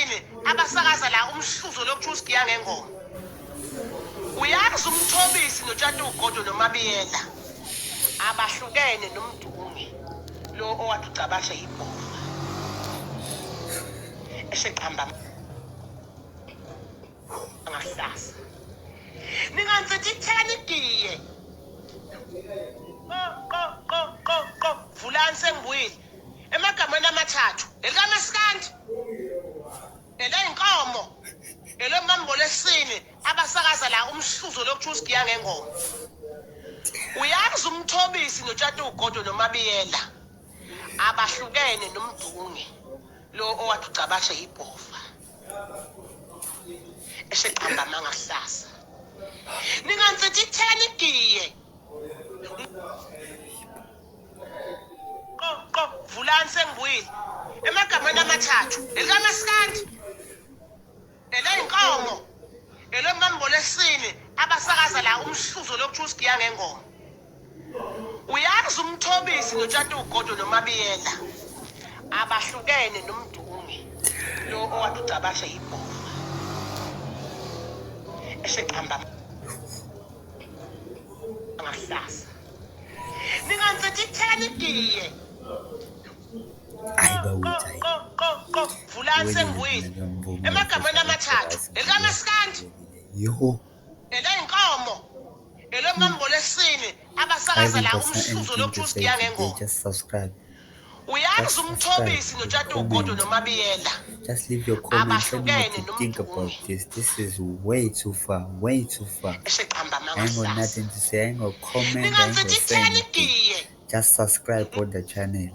lesine abasakaza la umhluzo lokuthi Giya ngengoma. Uyazi umthobisi noTshatu uGodo noMabiyela abahlukene nomdungi lo owathi ucabashe ibhofa. Eseqhamba ngahlasa. Ningantsithi theni Giya. Qo vulani sengibuyile. Emagameni amathathu. ElikaMasikandi. Elenkomo. Elomambo lesine abasakaza la umhluzo lokuthi Giya ngengoma. Uyazi umthobisi noTshatu uGodo noMabiyela abahlukene nomdungi lo owathi ucabashe ibhofa. Eseqhamba ngahlasa. Ningantsithi theni Giya. Qo vulani sengibuyile. Emagameni amathathu. ElikaMasikandi. Elenkomo. Elomambo lesine abasakaza la umhluzo lokuthi Giya ngengoma. Uyazi umthobisi noTshatu uGodo noMabiyela abahlukene nomdungi lo owathi ucabashe ibhofa. Eseqhamba ngahlasa. Ningantsithi theni Giya. Qo vulani sengibuyile. Emagameni amathathu. ElikaMasikandi. Elenkomo. Elomambo lesine abasakaza la umhluzo lokuthi Giya ngengoma. Just subscribe. Uyazi umthobisi noTshatu uGodo noMabiyela Just leave your comments. Tell me what abahlukene you think about nomdungi. this. This is way too far. Way too far. Eseqhamba I ain't got ngahlasa. nothing to say. I ain't got comment. I ain't got Ningantsithi say theni anything. Giya. Just subscribe on the channel.